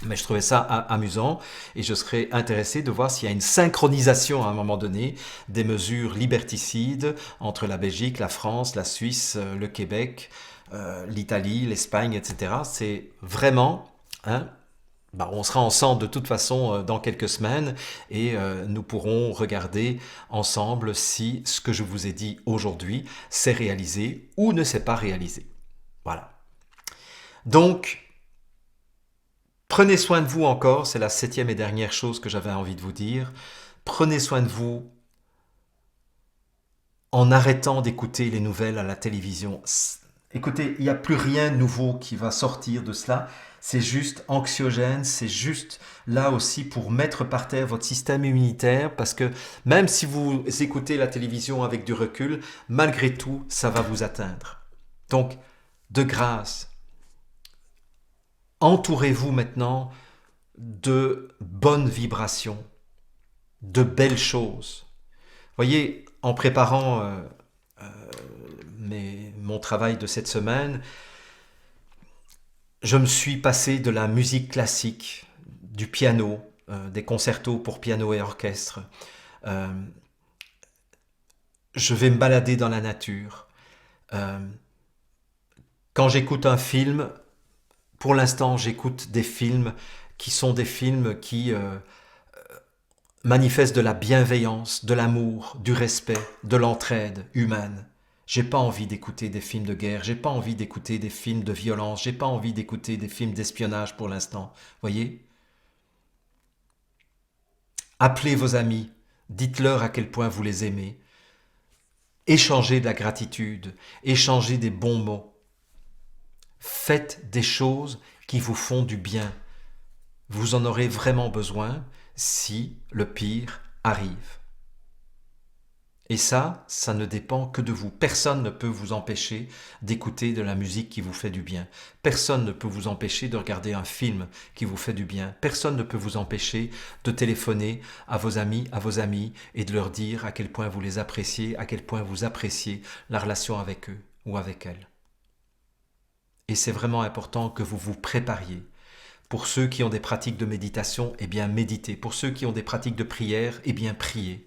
Mais je trouvais ça amusant et je serais intéressé de voir s'il y a une synchronisation à un moment donné des mesures liberticides entre la Belgique, la France, la Suisse, le Québec, l'Italie, l'Espagne, etc. C'est vraiment, hein, bah, on sera ensemble de toute façon dans quelques semaines et nous pourrons regarder ensemble si ce que je vous ai dit aujourd'hui s'est réalisé ou ne s'est pas réalisé. Voilà. Donc, prenez soin de vous encore, c'est la 7e et dernière chose que j'avais envie de vous dire. Prenez soin de vous en arrêtant d'écouter les nouvelles à la télévision. Écoutez, il n'y a plus rien de nouveau qui va sortir de cela. C'est juste anxiogène, c'est juste là aussi pour mettre par terre votre système immunitaire parce que même si vous écoutez la télévision avec du recul, malgré tout, ça va vous atteindre. Donc, de grâce, entourez-vous maintenant de bonnes vibrations, de belles choses. Voyez, en préparant mon travail de cette semaine, je me suis passé de la musique classique, du piano, des concertos pour piano et orchestre. Euh, je vais me balader dans la nature. Euh, quand j'écoute un film, pour l'instant, j'écoute des films qui sont des films qui manifestent de la bienveillance, de l'amour, du respect, de l'entraide humaine. J'ai pas envie d'écouter des films de guerre, j'ai pas envie d'écouter des films de violence, j'ai pas envie d'écouter des films d'espionnage pour l'instant. Voyez? Appelez vos amis, dites-leur à quel point vous les aimez. Échangez de la gratitude, échangez des bons mots. Faites des choses qui vous font du bien. Vous en aurez vraiment besoin si le pire arrive. Et ça ne dépend que de vous. Personne ne peut vous empêcher d'écouter de la musique qui vous fait du bien. Personne ne peut vous empêcher de regarder un film qui vous fait du bien. Personne ne peut vous empêcher de téléphoner à vos amis et de leur dire à quel point vous les appréciez, à quel point vous appréciez la relation avec eux ou avec elles. Et c'est vraiment important que vous vous prépariez. Pour ceux qui ont des pratiques de méditation, eh bien méditez. Pour ceux qui ont des pratiques de prière, eh bien priez.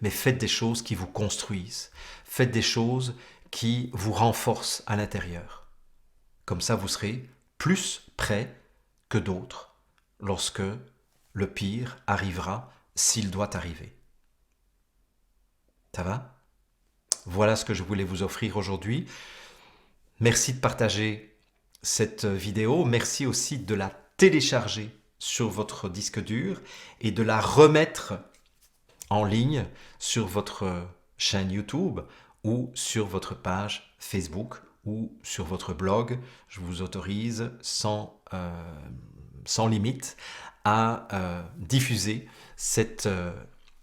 Mais faites des choses qui vous construisent. Faites des choses qui vous renforcent à l'intérieur. Comme ça, vous serez plus prêt que d'autres lorsque le pire arrivera, s'il doit arriver. Ça va ? Voilà ce que je voulais vous offrir aujourd'hui. Merci de partager cette vidéo. Merci aussi de la télécharger sur votre disque dur et de la remettre en ligne sur votre chaîne YouTube ou sur votre page Facebook ou sur votre blog. Je vous autorise sans limite à diffuser cette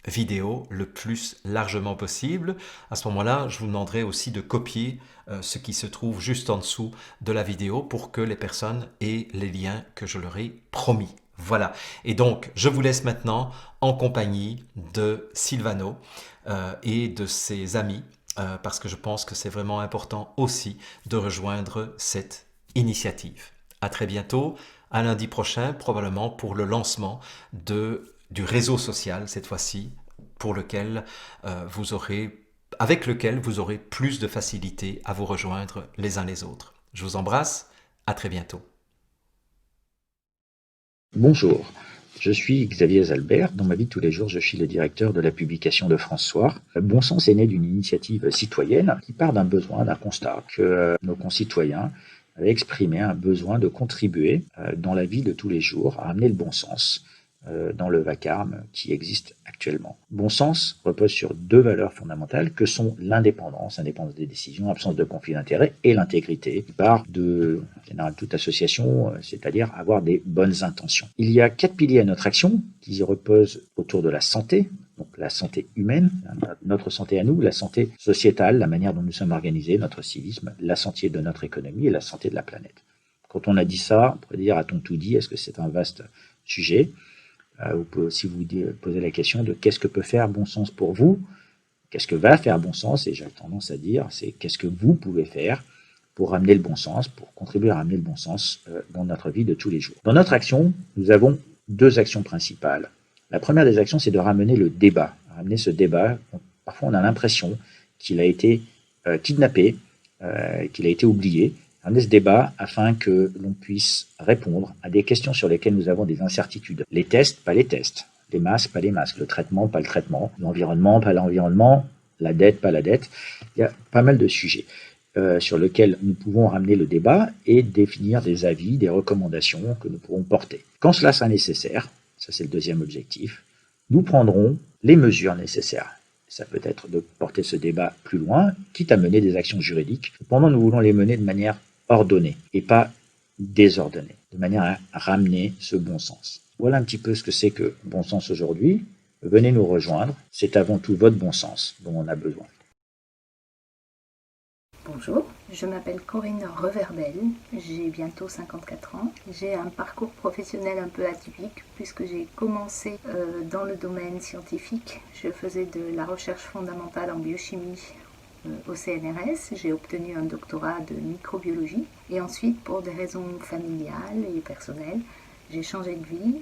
vidéo le plus largement possible. À ce moment-là, je vous demanderai aussi de copier ce qui se trouve juste en dessous de la vidéo pour que les personnes aient les liens que je leur ai promis. Voilà. Et donc, je vous laisse maintenant en compagnie de Silvano et de ses amis parce que je pense que c'est vraiment important aussi de rejoindre cette initiative. À très bientôt, à lundi prochain, probablement pour le lancement du réseau social, cette fois-ci, pour lequel avec lequel vous aurez plus de facilité à vous rejoindre les uns les autres. Je vous embrasse, à très bientôt. Bonjour, je suis Xavier Zalbert. Dans ma vie de tous les jours, je suis le directeur de la publication de France Soir. Bon Sens est né d'une initiative citoyenne qui part d'un besoin, d'un constat que nos concitoyens avaient exprimé un besoin de contribuer dans la vie de tous les jours à amener le bon sens dans le vacarme qui existe actuellement. Bon sens repose sur deux valeurs fondamentales que sont l'indépendance des décisions, absence de conflit d'intérêts et l'intégrité, qui part de, en général, toute association, c'est-à-dire avoir des bonnes intentions. Il y a 4 piliers à notre action qui reposent autour de la santé, donc la santé humaine, notre santé à nous, la santé sociétale, la manière dont nous sommes organisés, notre civisme, la santé de notre économie et la santé de la planète. Quand on a dit ça, on pourrait dire, a-t-on tout dit? Est-ce que c'est un vaste sujet? Vous pouvez aussi vous poser la question de qu'est-ce que peut faire bon sens pour vous? Qu'est-ce que va faire bon sens? Et j'ai tendance à dire, c'est qu'est-ce que vous pouvez faire pour ramener le bon sens, pour contribuer à ramener le bon sens dans notre vie de tous les jours. Dans notre action, nous avons 2 actions principales. La première des actions, c'est de ramener le débat. Ramener ce débat, parfois on a l'impression qu'il a été kidnappé, qu'il a été oublié. Ramener ce débat afin que l'on puisse répondre à des questions sur lesquelles nous avons des incertitudes. Les tests, pas les tests. Les masques, pas les masques. Le traitement, pas le traitement. L'environnement, pas l'environnement. La dette, pas la dette. Il y a pas mal de sujets sur lesquels nous pouvons ramener le débat et définir des avis, des recommandations que nous pourrons porter. Quand cela sera nécessaire, ça c'est le deuxième objectif, nous prendrons les mesures nécessaires. Ça peut être de porter ce débat plus loin, quitte à mener des actions juridiques. Cependant, nous voulons les mener de manière ordonnée et pas désordonnée, de manière à ramener ce bon sens. Voilà un petit peu ce que c'est que bon sens aujourd'hui. Venez nous rejoindre, c'est avant tout votre bon sens dont on a besoin. Bonjour, je m'appelle Corinne Reverbel, j'ai bientôt 54 ans. J'ai un parcours professionnel un peu atypique puisque j'ai commencé dans le domaine scientifique. Je faisais de la recherche fondamentale en biochimie au CNRS. J'ai obtenu un doctorat de microbiologie et ensuite, pour des raisons familiales et personnelles, j'ai changé de vie.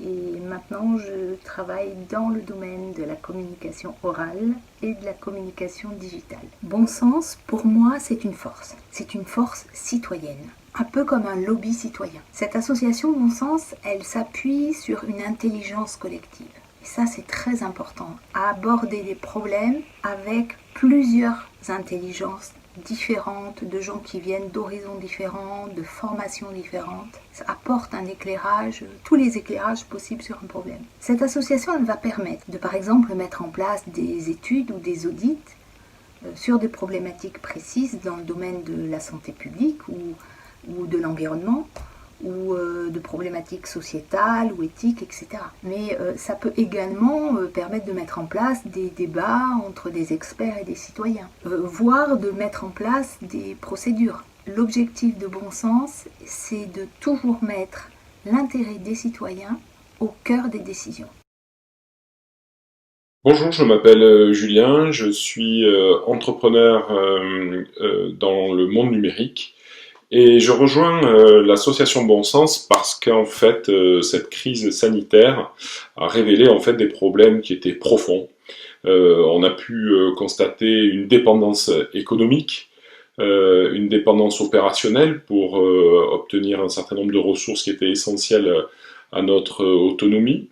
Et maintenant, je travaille dans le domaine de la communication orale et de la communication digitale. Bon sens, pour moi, c'est une force. C'est une force citoyenne, un peu comme un lobby citoyen. Cette association Bon Sens, elle s'appuie sur une intelligence collective. Et ça, c'est très important, à aborder des problèmes avec plusieurs intelligences différentes, de gens qui viennent d'horizons différents, de formations différentes. Ça apporte un éclairage, tous les éclairages possibles sur un problème. Cette association, elle va permettre de, par exemple, mettre en place des études ou des audits sur des problématiques précises dans le domaine de la santé publique ou de l'environnement, ou de problématiques sociétales ou éthiques, etc. Mais ça peut également permettre de mettre en place des débats entre des experts et des citoyens, voire de mettre en place des procédures. L'objectif de Bon Sens, c'est de toujours mettre l'intérêt des citoyens au cœur des décisions. Bonjour, je m'appelle Julien, je suis entrepreneur dans le monde numérique. Et je rejoins l'association Bon Sens parce qu'en fait, cette crise sanitaire a révélé en fait des problèmes qui étaient profonds. On a pu constater une dépendance économique, une dépendance opérationnelle pour obtenir un certain nombre de ressources qui étaient essentielles à notre autonomie,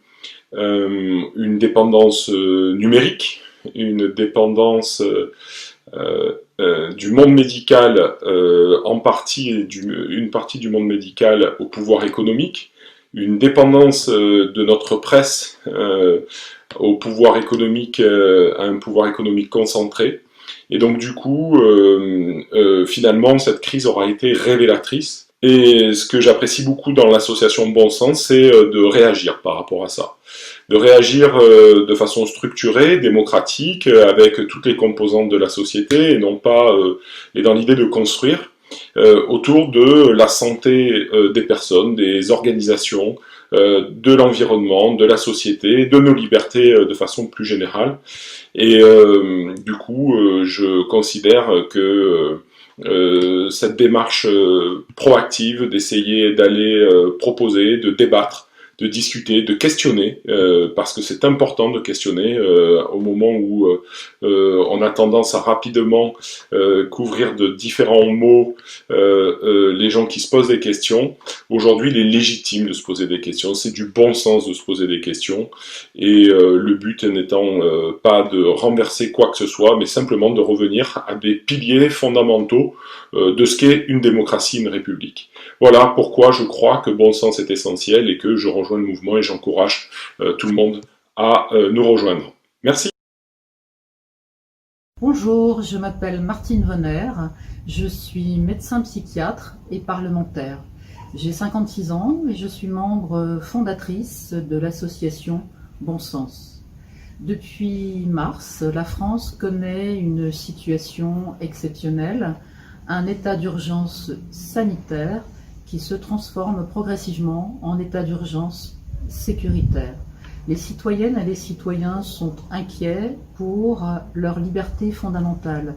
une dépendance numérique, une dépendance du monde médical, une partie du monde médical au pouvoir économique, une dépendance de notre presse au pouvoir économique, à un pouvoir économique concentré. Et donc du coup, finalement, cette crise aura été révélatrice. Et ce que j'apprécie beaucoup dans l'association Bon Sens, c'est de réagir par rapport à ça. De réagir de façon structurée, démocratique, avec toutes les composantes de la société, et non pas et dans l'idée de construire autour de la santé des personnes, des organisations, de l'environnement, de la société, de nos libertés de façon plus générale. Et du coup, je considère que cette démarche proactive d'essayer d'aller proposer, de débattre, de discuter, de questionner, parce que c'est important de questionner au moment où on a tendance à rapidement couvrir de différents mots les gens qui se posent des questions. Aujourd'hui, il est légitime de se poser des questions, c'est du bon sens de se poser des questions, et le but n'étant pas de renverser quoi que ce soit, mais simplement de revenir à des piliers fondamentaux de ce qu'est une démocratie, une république. Voilà pourquoi je crois que bon sens est essentiel et que je rejoins le mouvement et j'encourage tout le monde à nous rejoindre. Merci. Bonjour, je m'appelle Martine Vonner, je suis médecin psychiatre et parlementaire. J'ai 56 ans et je suis membre fondatrice de l'association Bon Sens. Depuis mars, la France connaît une situation exceptionnelle, un état d'urgence sanitaire qui se transforme progressivement en état d'urgence sécuritaire. Les citoyennes et les citoyens sont inquiets pour leur liberté fondamentale.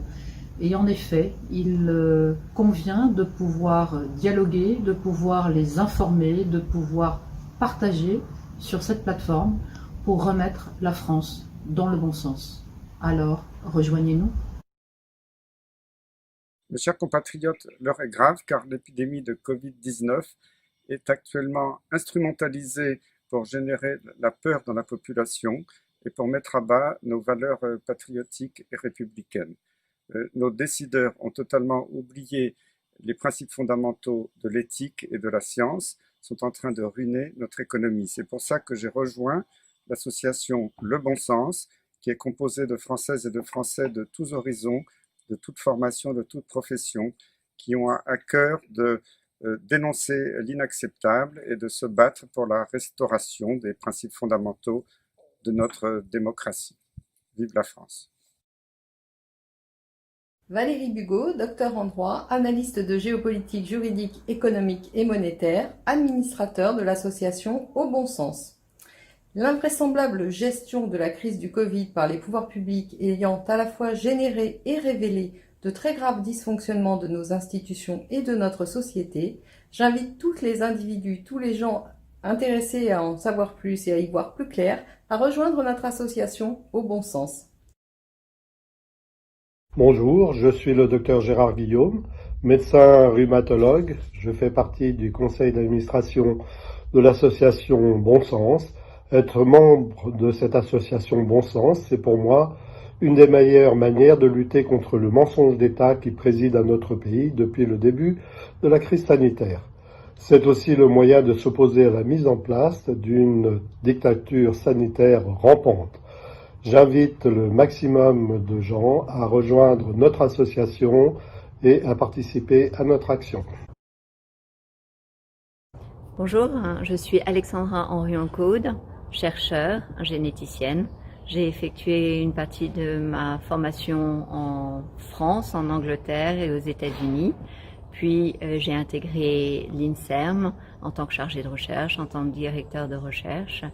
Et en effet, il convient de pouvoir dialoguer, de pouvoir les informer, de pouvoir partager sur cette plateforme pour remettre la France dans le bon sens. Alors, rejoignez-nous. Mes chers compatriotes, l'heure est grave car l'épidémie de Covid-19 est actuellement instrumentalisée pour générer la peur dans la population et pour mettre à bas nos valeurs patriotiques et républicaines. Nos décideurs ont totalement oublié les principes fondamentaux de l'éthique et de la science, sont en train de ruiner notre économie. C'est pour ça que j'ai rejoint l'association Le Bon Sens, qui est composée de Françaises et de Français de tous horizons, de toute formation, de toute profession, qui ont à cœur de dénoncer l'inacceptable et de se battre pour la restauration des principes fondamentaux de notre démocratie. Vive la France! Valérie Bugot, docteur en droit, analyste de géopolitique juridique, économique et monétaire, administrateur de l'association Au Bon Sens. L'invraisemblable gestion de la crise du Covid par les pouvoirs publics ayant à la fois généré et révélé de très graves dysfonctionnements de nos institutions et de notre société, j'invite tous les individus, tous les gens intéressés à en savoir plus et à y voir plus clair, à rejoindre notre association Au Bon Sens. Bonjour, je suis le docteur Gérard Guillaume, médecin rhumatologue. Je fais partie du conseil d'administration de l'association Bon Sens. Être membre de cette association Bon Sens, c'est pour moi une des meilleures manières de lutter contre le mensonge d'État qui préside à notre pays depuis le début de la crise sanitaire. C'est aussi le moyen de s'opposer à la mise en place d'une dictature sanitaire rampante. J'invite le maximum de gens à rejoindre notre association et à participer à notre action. Bonjour, je suis Alexandra Henrion-Caude, chercheure, généticienne. J'ai effectué une partie de ma formation en France, en Angleterre et aux États-Unis. Puis j'ai intégré l'INSERM en tant que chargée de recherche, en tant que directeur de recherche.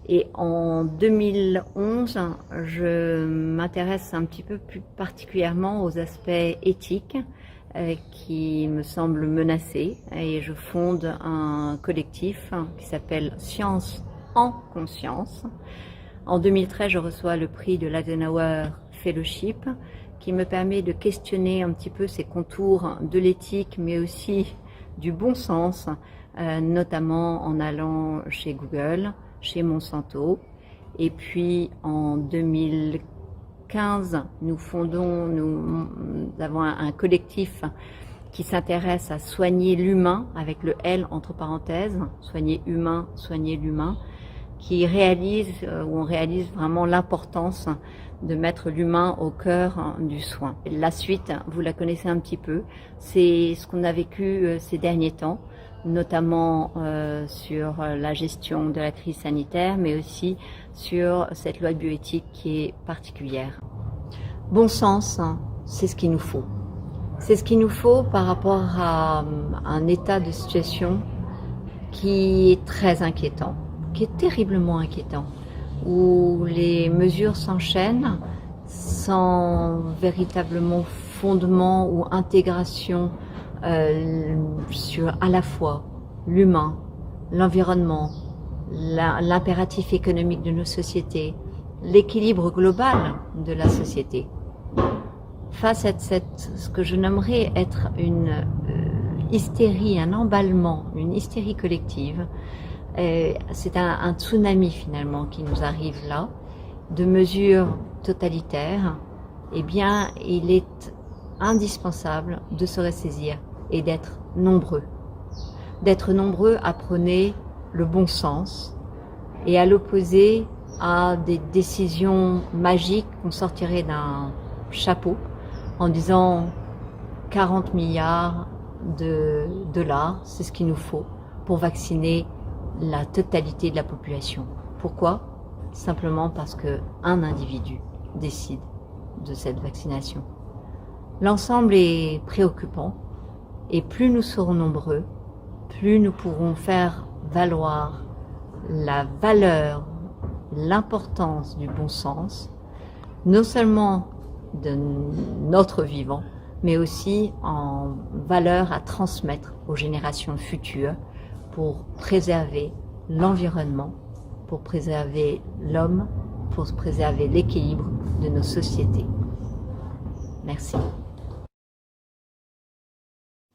Et en 2011, je m'intéresse un petit peu plus particulièrement aux aspects éthiques qui me semblent menacés. Et je fonde un collectif qui s'appelle Science en Conscience. En 2013, je reçois le prix de l'Eisenhower Fellowship qui me permet de questionner un petit peu ces contours de l'éthique, mais aussi du bon sens, notamment en allant chez Google, chez Monsanto. Et puis en 2015, nous avons un collectif qui s'intéresse à soigner l'humain, avec le L entre parenthèses, soigner humain, soigner l'humain, où on réalise vraiment l'importance de mettre l'humain au cœur du soin. La suite, vous la connaissez un petit peu, c'est ce qu'on a vécu ces derniers temps, notamment sur la gestion de la crise sanitaire, mais aussi sur cette loi de bioéthique qui est particulière. Bon sens, c'est ce qu'il nous faut. C'est ce qu'il nous faut par rapport à un état de situation qui est très inquiétant, qui est terriblement inquiétant, où les mesures s'enchaînent sans véritablement fondement ou intégration sur à la fois l'humain, l'environnement, l'impératif économique de nos sociétés, l'équilibre global de la société. Face à ce que je nommerais être une hystérie, un emballement, une hystérie collective, c'est un tsunami finalement qui nous arrive là, de mesures totalitaires. Eh bien, il est indispensable de se ressaisir et d'être nombreux. D'être nombreux à prôner le bon sens et à l'opposer à des décisions magiques qu'on sortirait d'un chapeau en disant 40 milliards de dollars, c'est ce qu'il nous faut pour vacciner la totalité de la population. Pourquoi ? Simplement parce qu'un individu décide de cette vaccination. L'ensemble est préoccupant et plus nous serons nombreux, plus nous pourrons faire valoir la valeur, l'importance du bon sens, non seulement de notre vivant, mais aussi en valeurs à transmettre aux générations futures pour préserver l'environnement, pour préserver l'homme, pour préserver l'équilibre de nos sociétés. Merci.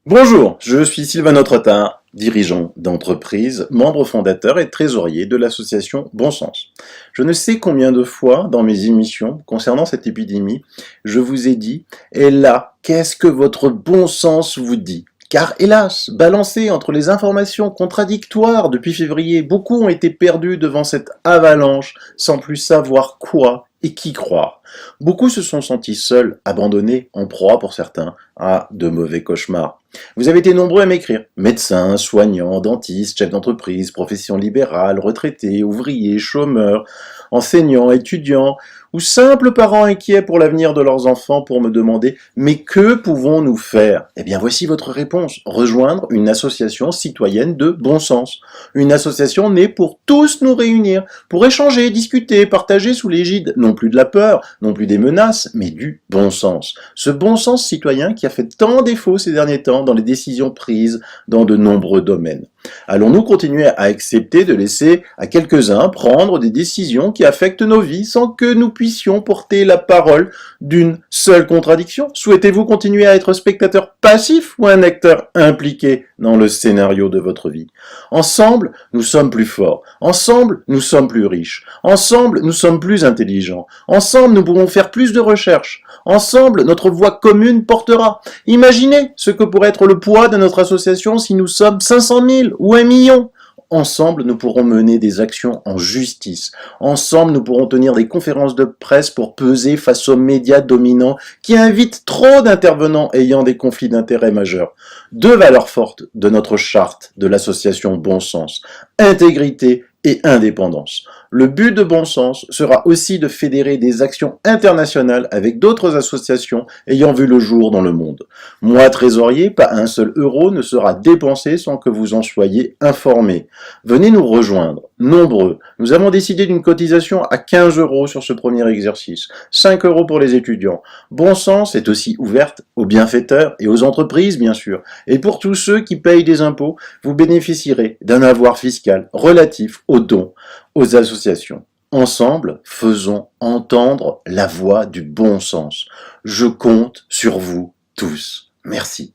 Bonjour, je suis Sylvain Notretard, dirigeant d'entreprise, membre fondateur et trésorier de l'association Bon Sens. Je ne sais combien de fois dans mes émissions concernant cette épidémie, je vous ai dit « Et là, qu'est-ce que votre bon sens vous dit ?» Car hélas, balancés entre les informations contradictoires depuis février, beaucoup ont été perdus devant cette avalanche sans plus savoir quoi et qui croire. Beaucoup se sont sentis seuls, abandonnés, en proie pour certains, à de mauvais cauchemars. Vous avez été nombreux à m'écrire, médecins, soignants, dentistes, chefs d'entreprise, professions libérales, retraités, ouvriers, chômeurs, enseignants, étudiants, ou simples parents inquiets pour l'avenir de leurs enfants pour me demander « Mais que pouvons-nous faire ?» Eh bien voici votre réponse, rejoindre une association citoyenne de bon sens. Une association née pour tous nous réunir, pour échanger, discuter, partager sous l'égide, non plus de la peur, non plus des menaces, mais du bon sens. Ce bon sens citoyen qui a fait tant défaut ces derniers temps dans les décisions prises dans de nombreux domaines. Allons-nous continuer à accepter de laisser à quelques-uns prendre des décisions qui affectent nos vies sans que nous puissions porter la parole d'une seule contradiction? Souhaitez-vous continuer à être spectateur passif ou un acteur impliqué dans le scénario de votre vie? Ensemble, nous sommes plus forts. Ensemble, nous sommes plus riches. Ensemble, nous sommes plus intelligents. Ensemble, nous pouvons faire plus de recherches. Ensemble, notre voix commune portera. Imaginez ce que pourrait être le poids de notre association si nous sommes 500 000 ou 1 million. Ensemble, nous pourrons mener des actions en justice. Ensemble, nous pourrons tenir des conférences de presse pour peser face aux médias dominants qui invitent trop d'intervenants ayant des conflits d'intérêts majeurs. Deux valeurs fortes de notre charte de l'association Bon Sens, intégrité et indépendance. Le but de Bon Sens sera aussi de fédérer des actions internationales avec d'autres associations ayant vu le jour dans le monde. Moi, trésorier, pas un seul euro ne sera dépensé sans que vous en soyez informés. Venez nous rejoindre, nombreux. Nous avons décidé d'une cotisation à 15 € sur ce premier exercice, 5 € pour les étudiants. Bon Sens est aussi ouverte aux bienfaiteurs et aux entreprises, bien sûr. Et pour tous ceux qui payent des impôts, vous bénéficierez d'un avoir fiscal relatif aux dons, aux associations. Ensemble, faisons entendre la voix du bon sens. Je compte sur vous tous. Merci.